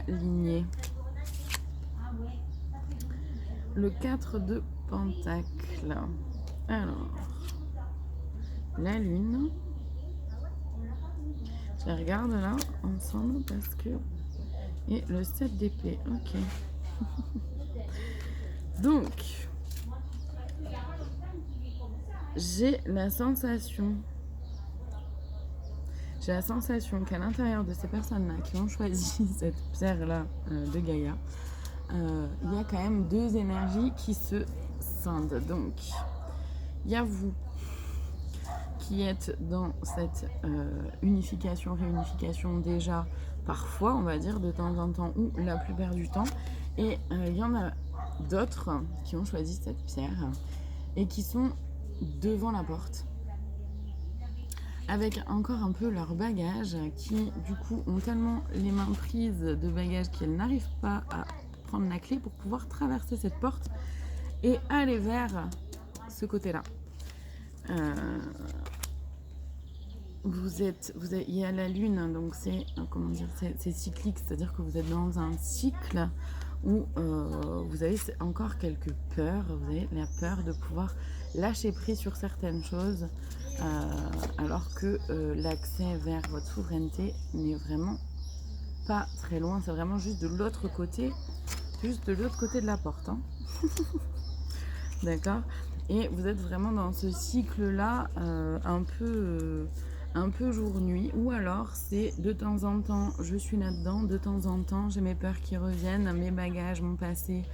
aligné. Le 4 de Pentacle. Alors, la Lune. Je les regarde là ensemble parce que... Et le 7 d'épée, ok. Donc, j'ai la sensation qu'à l'intérieur de ces personnes-là qui ont choisi cette pierre-là de Gaïa, il y a quand même deux énergies qui se scindent. Donc, il y a vous qui êtes dans cette unification, réunification déjà, parfois, on va dire, de temps en temps, ou la plupart du temps. Et il y en a d'autres qui ont choisi cette pierre et qui sont devant la porte, avec encore un peu leur bagage, qui du coup ont tellement les mains prises de bagages qu'elles n'arrivent pas à prendre la clé pour pouvoir traverser cette porte et aller vers ce côté-là. Il y a la lune, donc c'est cyclique, c'est-à-dire que vous êtes dans un cycle où vous avez encore quelques peurs, vous avez la peur de pouvoir lâcher prise sur certaines choses, alors que l'accès vers votre souveraineté n'est vraiment pas très loin, c'est vraiment juste de l'autre côté, de la porte. Hein. D'accord ? Et vous êtes vraiment dans ce cycle-là, un peu jour-nuit, ou alors c'est de temps en temps, je suis là-dedans, de temps en temps, j'ai mes peurs qui reviennent, mes bagages, mon passé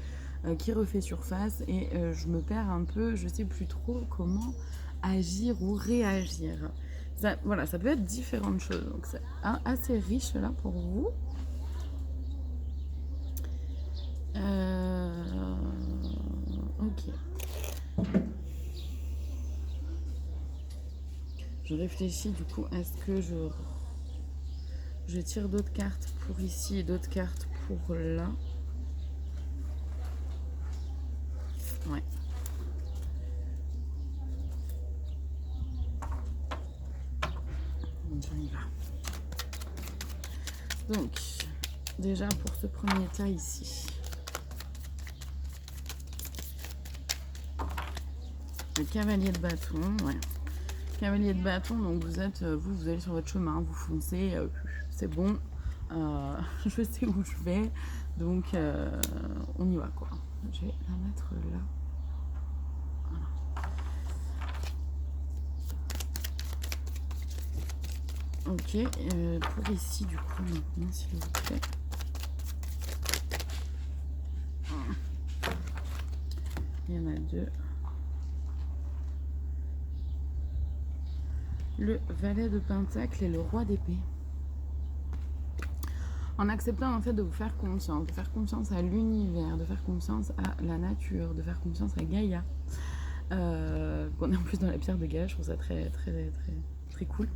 qui refait surface, et je me perds un peu, je sais plus trop comment agir ou réagir. Ça, voilà, ça peut être différentes choses, donc c'est assez riche là pour vous. Ok. Je réfléchis du coup, est-ce que je tire d'autres cartes pour ici et d'autres cartes pour là? Ouais. On y va. Donc, déjà pour ce premier tas ici. Le cavalier de bâton, ouais. Cavalier de bâton, donc vous allez sur votre chemin, vous foncez, c'est bon, je sais où je vais, donc on y va quoi. Je vais la mettre là. Voilà. Ok, pour ici du coup maintenant s'il vous plaît. Il y en a deux. Le valet de pentacle et le roi d'épée. En acceptant en fait de vous faire confiance à l'univers, de faire confiance à la nature, de faire confiance à Gaïa. On est en plus dans la pierre de Gaïa, je trouve ça très très très très cool.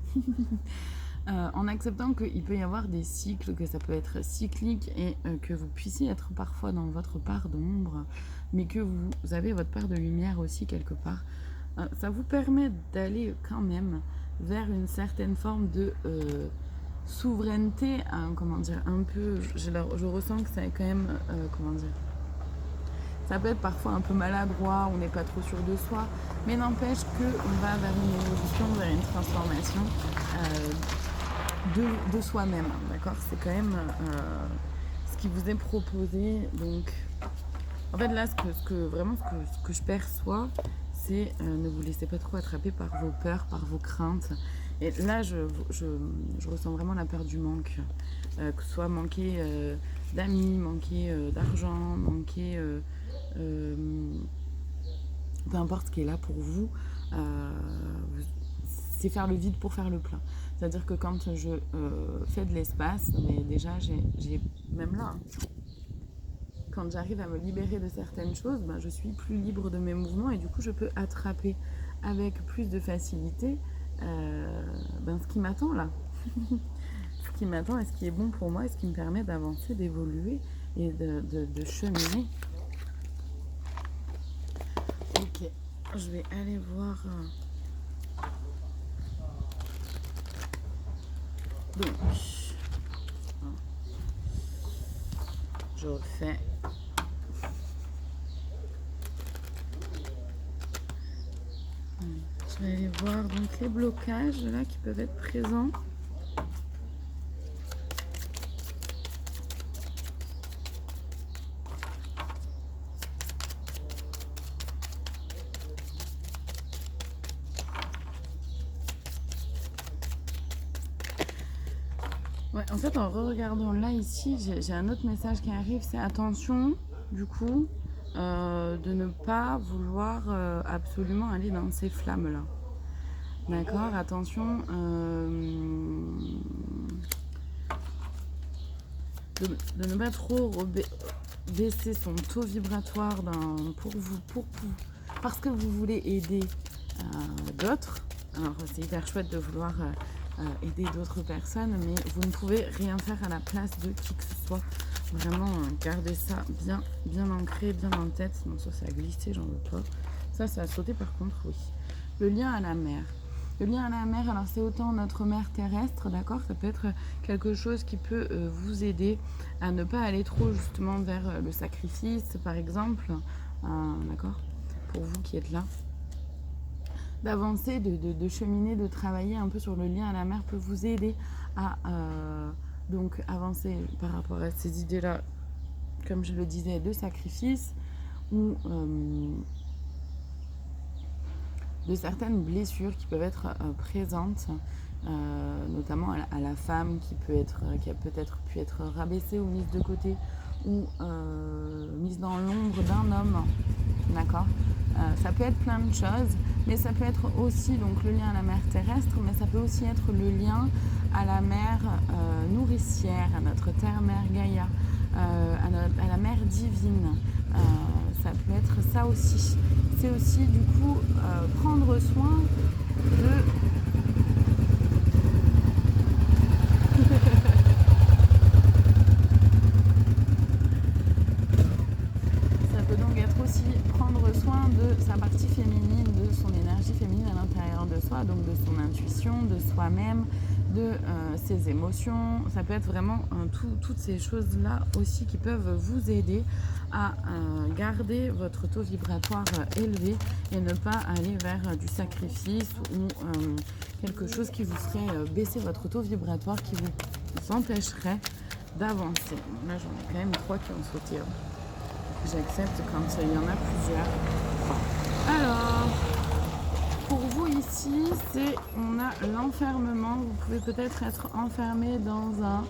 En acceptant qu'il peut y avoir des cycles, que ça peut être cyclique et que vous puissiez être parfois dans votre part d'ombre, mais que vous avez votre part de lumière aussi quelque part. Ça vous permet d'aller quand même vers une certaine forme de souveraineté, comment dire, un peu, je ressens que ça est quand même, comment dire, ça peut être parfois un peu maladroit, on n'est pas trop sûr de soi, mais n'empêche qu'on va vers une évolution, vers une transformation de soi-même, d'accord? C'est quand même ce qui vous est proposé, donc en fait là, ce que je perçois, c'est ne vous laissez pas trop attraper par vos peurs, par vos craintes. Et là, je ressens vraiment la peur du manque, que ce soit manquer d'amis, manquer d'argent, manquer peu importe ce qui est là pour vous, c'est faire le vide pour faire le plein. C'est-à-dire que quand je fais de l'espace, mais déjà j'ai même là, quand j'arrive à me libérer de certaines choses, ben, je suis plus libre de mes mouvements et du coup je peux attraper avec plus de facilité ce qui m'attend là. Ce qui m'attend et ce qui est bon pour moi et ce qui me permet d'avancer, d'évoluer et de cheminer. Ok, je vais aller voir. Donc, Je refais. Je vais aller voir donc les blocages là qui peuvent être présents. Ouais, en fait, en regardant là, ici, j'ai un autre message qui arrive, c'est attention, du coup, de ne pas vouloir absolument aller dans ces flammes-là. D'accord, attention, de ne pas trop baisser son taux vibratoire parce que vous voulez aider d'autres. Alors, c'est hyper chouette de vouloir aider d'autres personnes, mais vous ne pouvez rien faire à la place de qui que ce soit. Vraiment, gardez ça bien ancré, bien en tête. Non, ça a glissé, j'en veux pas. Ça a sauté par contre, oui. Le lien à la mer. Le lien à la mer, alors c'est autant notre mère terrestre, d'accord. Ça peut être quelque chose qui peut vous aider à ne pas aller trop justement vers le sacrifice, par exemple. D'accord. Pour vous qui êtes là. D'avancer, de cheminer, de travailler un peu sur le lien à la mer peut vous aider à donc avancer par rapport à ces idées-là, comme je le disais, de sacrifice ou de certaines blessures qui peuvent être présentes, notamment à la femme qui a peut-être pu être rabaissée ou mise de côté ou mise dans l'ombre d'un homme, d'accord. Ça peut être plein de choses, mais ça peut être aussi donc le lien à la mer terrestre, mais ça peut aussi être le lien à la mer nourricière, à notre terre-mère Gaïa, à la mer divine. Ça peut être ça aussi. C'est aussi du coup prendre soin de... Ça peut donc être aussi prendre soin de sa partie féminine, de son énergie féminine à l'intérieur de soi, donc de son intuition, de soi-même, de ses émotions. Ça peut être vraiment toutes ces choses-là aussi qui peuvent vous aider à garder votre taux vibratoire élevé et ne pas aller vers du sacrifice ou quelque chose qui vous ferait baisser votre taux vibratoire, qui vous empêcherait d'avancer. Là, j'en ai quand même 3 qui ont sauté. J'accepte quand il y en a plusieurs. Alors, pour vous ici, on a l'enfermement. Vous pouvez peut-être être enfermé dans un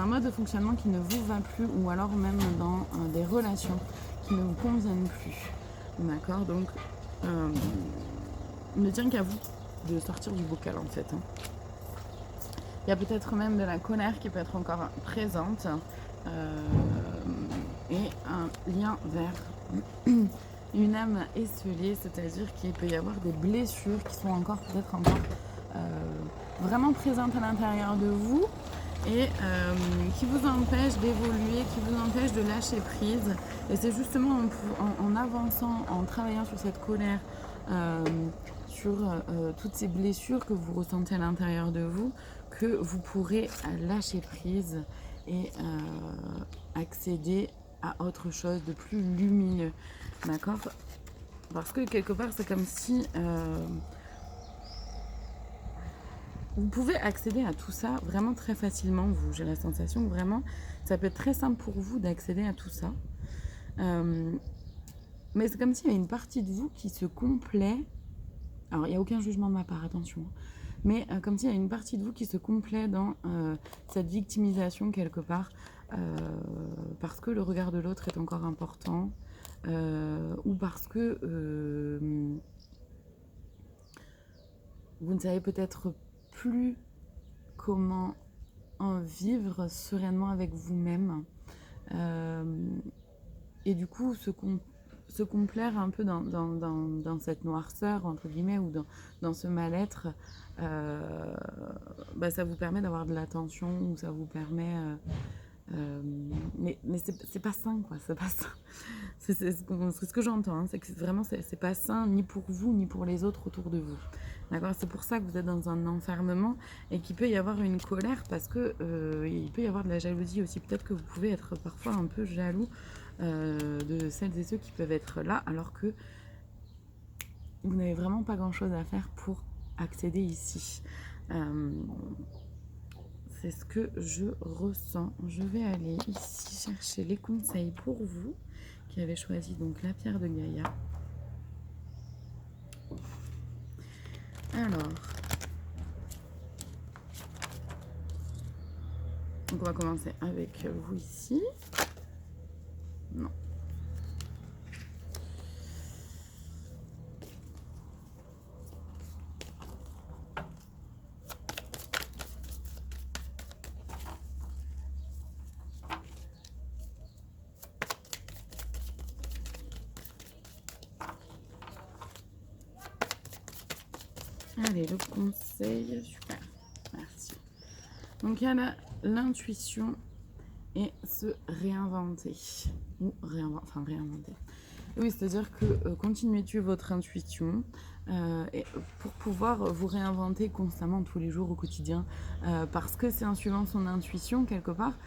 mode de fonctionnement qui ne vous va plus, ou alors même dans des relations qui ne vous conviennent plus. D'accord. Donc, il ne tient qu'à vous de sortir du bocal en fait. Il y a peut-être même de la colère qui peut être encore présente. Et un lien vers une âme esselée, c'est-à-dire qu'il peut y avoir des blessures qui sont peut-être encore vraiment présentes à l'intérieur de vous et qui vous empêchent d'évoluer, qui vous empêchent de lâcher prise. Et c'est justement en avançant, en travaillant sur cette colère, sur toutes ces blessures que vous ressentez à l'intérieur de vous, que vous pourrez lâcher prise et accéder à autre chose de plus lumineux, d'accord. Parce que quelque part c'est comme si vous pouvez accéder à tout ça vraiment très facilement. J'ai la sensation que vraiment ça peut être très simple pour vous d'accéder à tout ça, mais c'est comme s'il y avait une partie de vous qui se complaît. Alors il n'y a aucun jugement de ma part, attention, mais comme s'il y a une partie de vous qui se complaît dans cette victimisation quelque part, parce que le regard de l'autre est encore important, ou parce que vous ne savez peut-être plus comment en vivre sereinement avec vous-même, et du coup se complaire un peu dans cette noirceur entre guillemets, ou dans ce mal-être, ça vous permet d'avoir de l'attention, ou ça vous permet Mais c'est pas sain, quoi. C'est pas sain. C'est ce que j'entends. Hein, c'est que vraiment, c'est pas sain ni pour vous, ni pour les autres autour de vous. D'accord. C'est pour ça que vous êtes dans un enfermement et qu'il peut y avoir une colère parce que il peut y avoir de la jalousie aussi. Peut-être que vous pouvez être parfois un peu jaloux de celles et ceux qui peuvent être là alors que vous n'avez vraiment pas grand-chose à faire pour accéder ici. C'est ce que je ressens. Je vais aller ici chercher les conseils pour vous qui avez choisi donc la pierre de Gaïa. Alors, donc on va commencer avec vous ici. Non. Allez, le conseil, super, merci. Donc il y a l'intuition et se réinventer. Ou réinventer. Oui, c'est-à-dire que continuez de suivre votre intuition et pour pouvoir vous réinventer constamment tous les jours au quotidien. Parce que c'est en suivant son intuition, quelque part,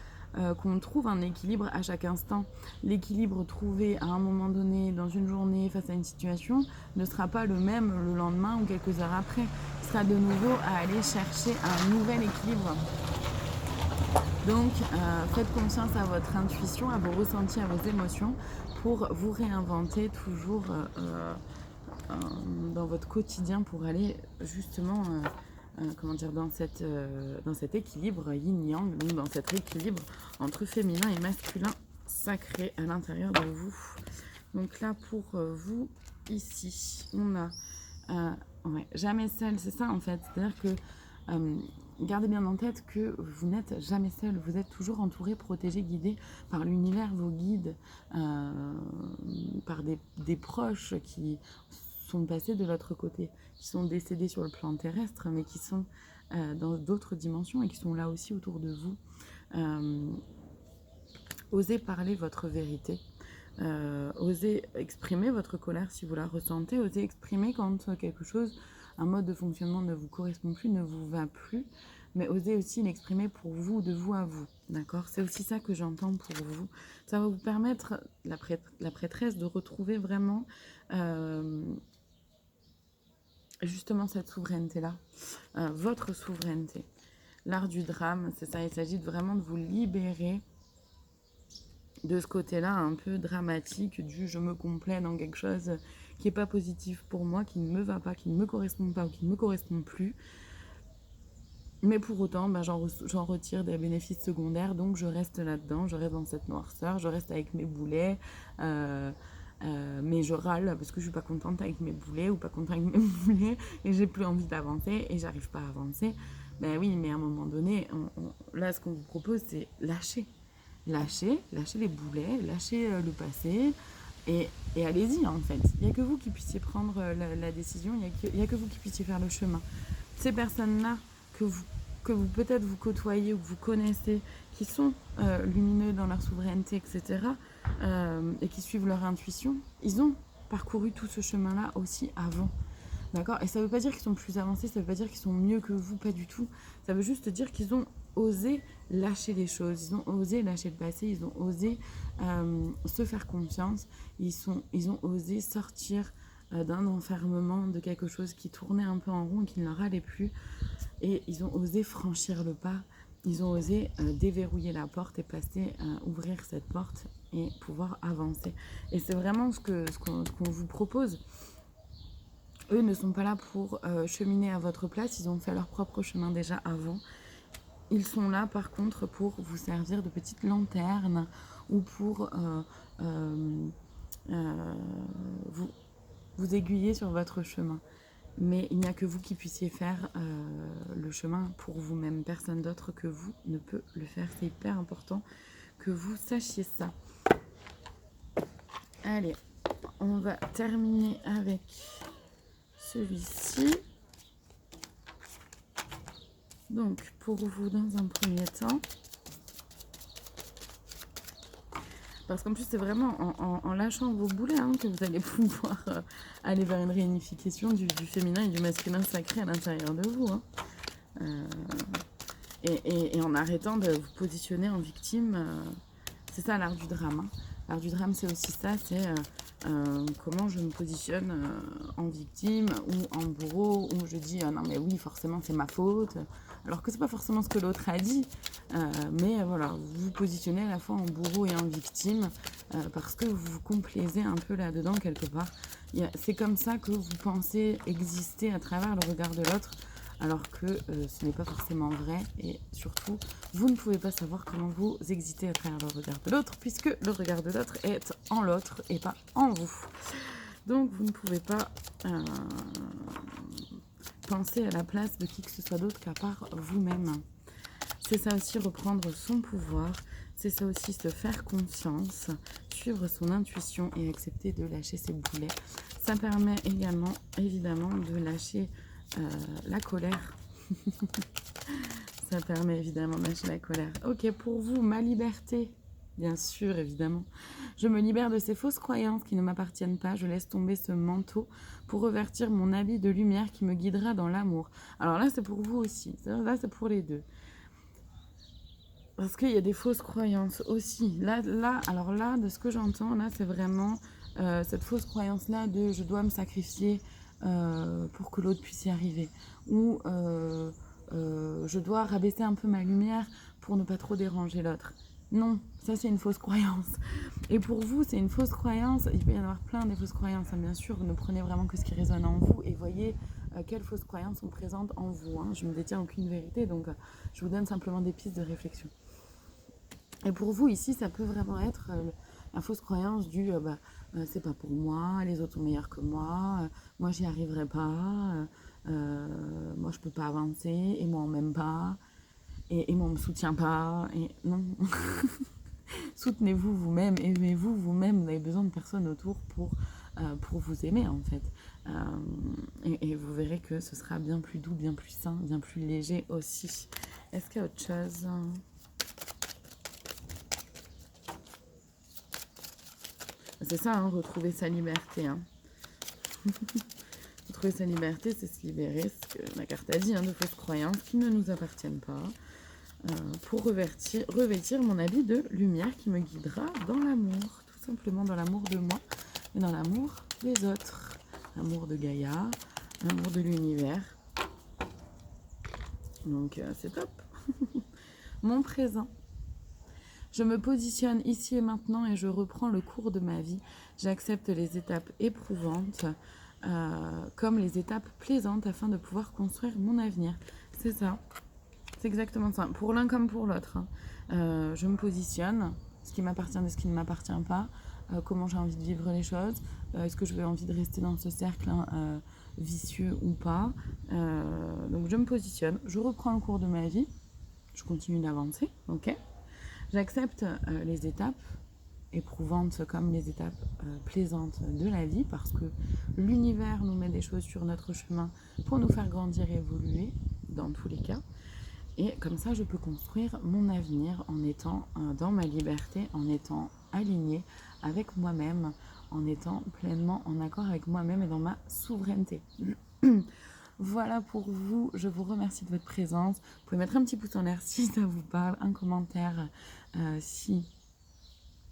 qu'on trouve un équilibre à chaque instant. L'équilibre trouvé à un moment donné, dans une journée, face à une situation, ne sera pas le même le lendemain ou quelques heures après. Il sera de nouveau à aller chercher un nouvel équilibre. Donc, faites confiance à votre intuition, à vos ressentis, à vos émotions pour vous réinventer toujours dans votre quotidien pour aller justement dans cet équilibre yin-yang, donc dans cet équilibre entre féminin et masculin sacré à l'intérieur de vous. Donc là, pour vous, ici, on a jamais seul, c'est ça en fait. C'est-à-dire que gardez bien en tête que vous n'êtes jamais seul, vous êtes toujours entouré, protégé, guidé par l'univers, vos guides, par des proches qui sont passés de l'autre côté, qui sont décédés sur le plan terrestre, mais qui sont dans d'autres dimensions et qui sont là aussi autour de vous. Osez parler votre vérité. Osez exprimer votre colère si vous la ressentez, osez exprimer quand quelque chose, un mode de fonctionnement ne vous correspond plus, ne vous va plus, mais osez aussi l'exprimer pour vous, de vous à vous, d'accord? C'est aussi ça que j'entends pour vous. Ça va vous permettre, la prêtresse, de retrouver vraiment justement cette souveraineté-là, votre souveraineté. L'art du drame, c'est ça, il s'agit vraiment de vous libérer de ce côté-là un peu dramatique du je me complais dans quelque chose qui n'est pas positif pour moi, qui ne me va pas, qui ne me correspond pas ou qui ne me correspond plus. Mais pour autant, j'en retire des bénéfices secondaires, donc je reste là-dedans, je reste dans cette noirceur, je reste avec mes boulets, mais je râle parce que je suis pas contente avec mes boulets ou pas contente avec mes boulets et j'ai plus envie d'avancer et j'arrive pas à avancer. Ben oui, mais à un moment donné, là, ce qu'on vous propose, c'est lâcher. Lâchez les boulets, lâchez le passé et allez-y en fait. Il n'y a que vous qui puissiez prendre la décision, il n'y a que vous qui puissiez faire le chemin. Ces personnes-là que vous peut-être vous côtoyez ou que vous connaissez, qui sont lumineux dans leur souveraineté, etc., et qui suivent leur intuition, ils ont parcouru tout ce chemin-là aussi avant. D'accord? Et ça ne veut pas dire qu'ils sont plus avancés, ça ne veut pas dire qu'ils sont mieux que vous, pas du tout. Ça veut juste dire qu'ils ont osé lâcher les choses, ils ont osé lâcher le passé, ils ont osé se faire confiance, ils ont osé sortir d'un enfermement, de quelque chose qui tournait un peu en rond et qui ne leur allait plus. Et ils ont osé franchir le pas, ils ont osé déverrouiller la porte et passer, ouvrir cette porte et pouvoir avancer. Et c'est vraiment ce qu'on vous propose. Eux ne sont pas là pour cheminer à votre place, ils ont fait leur propre chemin déjà avant. Ils sont là par contre pour vous servir de petite lanterne ou pour vous aiguiller sur votre chemin. Mais il n'y a que vous qui puissiez faire le chemin pour vous-même. Personne d'autre que vous ne peut le faire. C'est hyper important que vous sachiez ça. Allez, on va terminer avec celui-ci. Donc, pour vous, dans un premier temps, Parce qu'en plus, c'est vraiment en lâchant vos boulets hein, que vous allez pouvoir aller vers une réunification du féminin et du masculin sacré à l'intérieur de vous. Hein. Euh, et en arrêtant de vous positionner en victime, c'est ça l'art du drame. Hein. L'art du drame, c'est aussi ça, c'est comment je me positionne en victime ou en bourreau, où je dis non mais oui, forcément c'est ma faute, alors que c'est pas forcément ce que l'autre a dit, mais voilà, vous vous positionnez à la fois en bourreau et en victime, parce que vous vous complaisez un peu là-dedans quelque part. C'est comme ça que vous pensez exister à travers le regard de l'autre, alors que ce n'est pas forcément vrai, et surtout, vous ne pouvez pas savoir comment vous existez à travers le regard de l'autre, puisque le regard de l'autre est en l'autre et pas en vous. Donc vous ne pouvez pas penser à la place de qui que ce soit d'autre qu'à part vous-même. C'est ça aussi, reprendre son pouvoir, c'est ça aussi, se faire confiance, suivre son intuition et accepter de lâcher ses boulets. Ça permet également, évidemment, de lâcher la colère. Ça permet évidemment de lâcher la colère. Ok, pour vous, ma liberté, bien sûr, évidemment. Je me libère de ces fausses croyances qui ne m'appartiennent pas. Je laisse tomber ce manteau pour revêtir mon habit de lumière qui me guidera dans l'amour. Alors là, c'est pour vous aussi. Là, c'est pour les deux. Parce qu'il y a des fausses croyances aussi. Alors là, de ce que j'entends, là, c'est vraiment cette fausse croyance-là de je dois me sacrifier pour que l'autre puisse y arriver. Ou je dois rabaisser un peu ma lumière pour ne pas trop déranger l'autre. Non, ça c'est une fausse croyance. Et pour vous, c'est une fausse croyance. Il peut y en avoir plein des fausses croyances, hein, bien sûr. Vous ne prenez vraiment que ce qui résonne en vous et voyez quelles fausses croyances sont présentes en vous. Hein. Je ne détiens aucune vérité, donc je vous donne simplement des pistes de réflexion. Et pour vous, ici, ça peut vraiment être la fausse croyance du c'est pas pour moi, les autres sont meilleurs que moi j'y arriverai pas, moi je peux pas avancer, et moi on m'aime pas, et moi on me soutient pas, et non. Soutenez-vous vous-même, aimez-vous vous-même, vous avez besoin de personne autour pour vous aimer en fait. Et vous verrez que ce sera bien plus doux, bien plus sain, bien plus léger aussi. Est-ce qu'il y a autre chose ? C'est ça, hein, retrouver sa liberté. Hein. Retrouver sa liberté, c'est se libérer, ce que la carte a dit, hein, de fausses croyances qui ne nous appartiennent pas, pour revêtir mon habit de lumière qui me guidera dans l'amour, tout simplement dans l'amour de moi et dans l'amour des autres. L'amour de Gaïa, l'amour de l'univers. Donc c'est top. Mon présent. Je me positionne ici et maintenant et je reprends le cours de ma vie. J'accepte les étapes éprouvantes comme les étapes plaisantes afin de pouvoir construire mon avenir. C'est ça. C'est exactement ça. Pour l'un comme pour l'autre. Hein. Je me positionne, ce qui m'appartient de ce qui ne m'appartient pas, comment j'ai envie de vivre les choses, est-ce que je vais envie de rester dans ce cercle vicieux ou pas. Donc je me positionne, je reprends le cours de ma vie, je continue d'avancer, ok ? J'accepte les étapes éprouvantes comme les étapes plaisantes de la vie parce que l'univers nous met des choses sur notre chemin pour nous faire grandir et évoluer dans tous les cas. Et comme ça, je peux construire mon avenir en étant dans ma liberté, en étant alignée avec moi-même, en étant pleinement en accord avec moi-même et dans ma souveraineté. Voilà pour vous, je vous remercie de votre présence. Vous pouvez mettre un petit pouce en l'air si ça vous parle, un commentaire si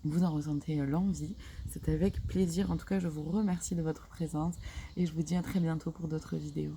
vous en ressentez l'envie. C'est avec plaisir. En tout cas, je vous remercie de votre présence et je vous dis à très bientôt pour d'autres vidéos.